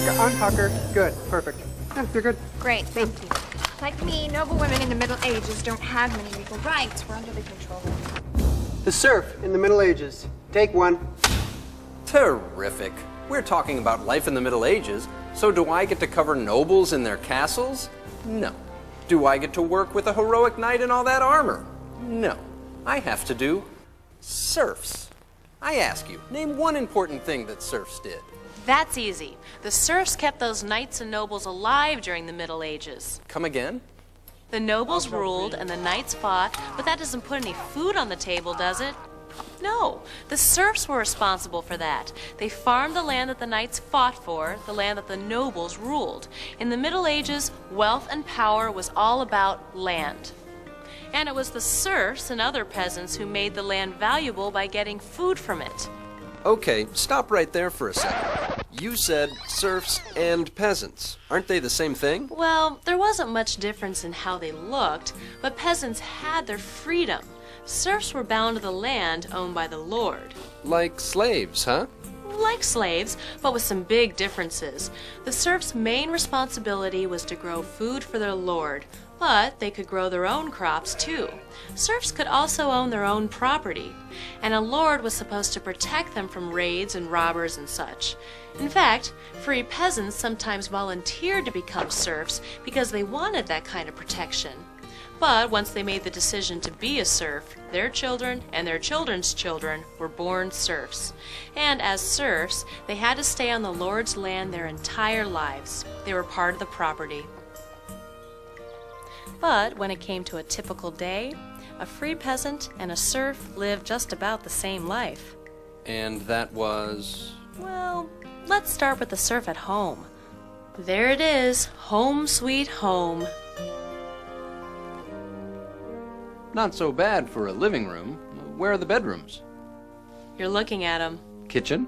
untuck her. Good, perfect. Yeah, you're good. Great, thank you. Like me, noble women in the Middle Ages don't have many legal rights. We're under the control. The serf in the Middle Ages. Take one. Terrific. We're talking about life in the Middle Ages, so do I get to cover nobles in their castles? No. Do I get to work with a heroic knight in all that armor? No. I have to do serfs. I ask you, name one important thing that serfs did. That's easy. The serfs kept those knights and nobles alive during the Middle Ages. Come again? The nobles ruled and the knights fought, but that doesn't put any food on the table, does it? No, the serfs were responsible for that. They farmed the land that the knights fought for, the land that the nobles ruled. In the Middle Ages, wealth and power was all about land. And it was the serfs and other peasants who made the land valuable by getting food from it. Okay, stop right there for a second. You said serfs and peasants. Aren't they the same thing? Well, there wasn't much difference in how they looked, but peasants had their freedom. Serfs were bound to the land owned by the lord. Like slaves, huh? Like slaves, but with some big differences. The serfs' main responsibility was to grow food for their lord, but they could grow their own crops too. Serfs could also own their own property, and a lord was supposed to protect them from raids and robbers and such. In fact, free peasants sometimes volunteered to become serfs because they wanted that kind of protection. But once they made the decision to be a serf, their children and their children's children were born serfs. And as serfs, they had to stay on the lord's land their entire lives. They were part of the property. But when it came to a typical day, a free peasant and a serf lived just about the same life. And that was... Well, let's start with the serf at home. There it is, home sweet home. Not so bad for a living room. Where are the bedrooms? You're looking at them. Kitchen?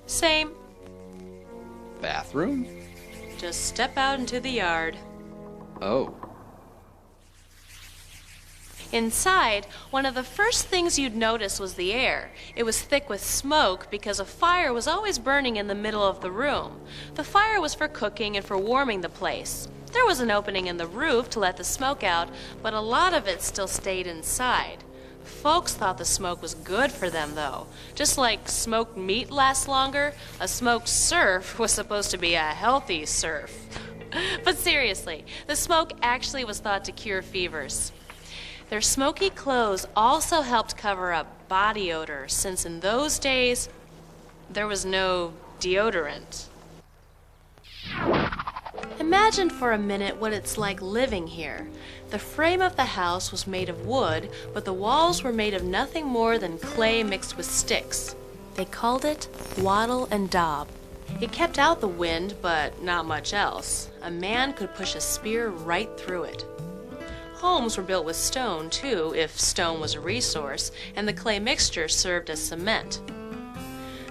Same. Bathroom? Just step out into the yard. Oh. Inside, one of the first things you'd notice was the air. It was thick with smoke because a fire was always burning in the middle of the room. The fire was for cooking and for warming the place. There was an opening in the roof to let the smoke out, but a lot of it still stayed inside. Folks thought the smoke was good for them, though. Just like smoked meat lasts longer, a smoked serf was supposed to be a healthy serf. But seriously, the smoke actually was thought to cure fevers. Their smoky clothes also helped cover up body odor, since in those days, there was no deodorant. Imagine for a minute what it's like living here. The frame of the house was made of wood, but the walls were made of nothing more than clay mixed with sticks. They called it wattle and daub. It kept out the wind, but not much else. A man could push a spear right through it. Homes were built with stone, too, if stone was a resource, and the clay mixture served as cement.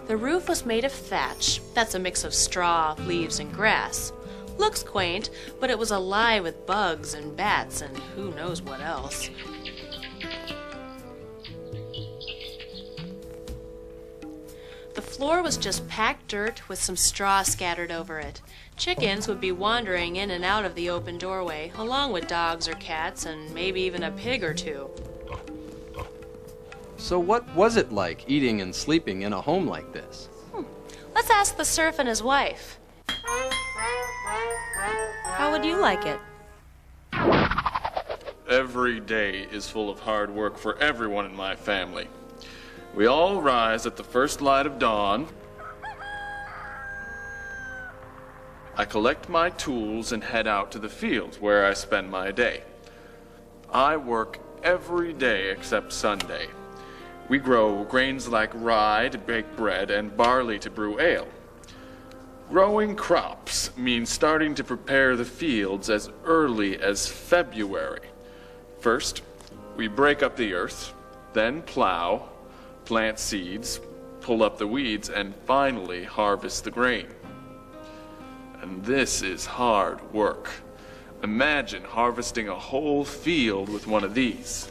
The roof was made of thatch. That's a mix of straw, leaves, and grass. Looks quaint, but it was alive with bugs and bats and who knows what else. The floor was just packed dirt with some straw scattered over it. Chickens would be wandering in and out of the open doorway, along with dogs or cats and maybe even a pig or two. So what was it like eating and sleeping in a home like this? Let's ask the serf and his wife. How would you like it? Every day is full of hard work for everyone in my family. We all rise at the first light of dawn. I collect my tools and head out to the fields where I spend my day. I work every day except Sunday. We grow grains like rye to bake bread and barley to brew ale. Growing crops means starting to prepare the fields as early as February. First, we break up the earth, then plow, plant seeds, pull up the weeds, and finally harvest the grain. And this is hard work. Imagine harvesting a whole field with one of these.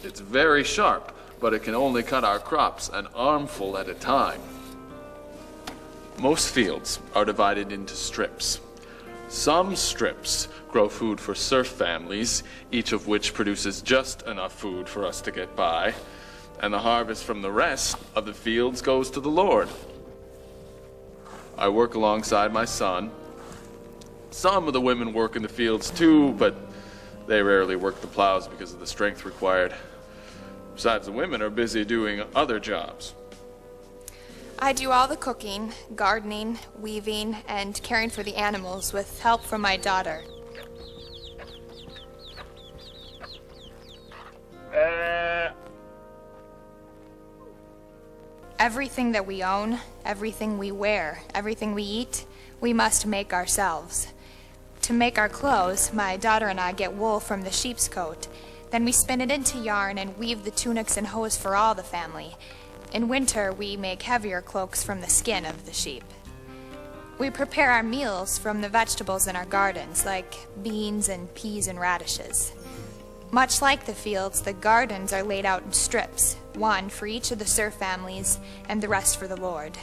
It's very sharp, but it can only cut our crops an armful at a time. Most fields are divided into strips. Some strips grow food for serf families, each of which produces just enough food for us to get by, and the harvest from the rest of the fields goes to the Lord. I work alongside my son. Some of the women work in the fields too, but they rarely work the plows because of the strength required. Besides, the women are busy doing other jobs. I do all the cooking, gardening, weaving, and caring for the animals with help from my daughter. Everything that we own, everything we wear, everything we eat, we must make ourselves. To make our clothes, my daughter and I get wool from the sheep's coat. Then we spin it into yarn and weave the tunics and hose for all the family. In winter, we make heavier cloaks from the skin of the sheep. We prepare our meals from the vegetables in our gardens, like beans and peas and radishes. Much like the fields, the gardens are laid out in strips, one for each of the serf families and the rest for the Lord.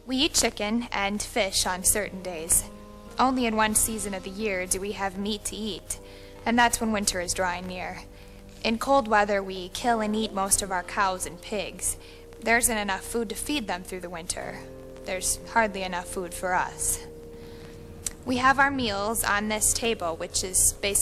We eat chicken and fish on certain days. Only in one season of the year do we have meat to eat, and that's when winter is drawing near. In cold weather, we kill and eat most of our cows and pigs. There isn't enough food to feed them through the winter. There's hardly enough food for us. We have our meals on this table, which is basically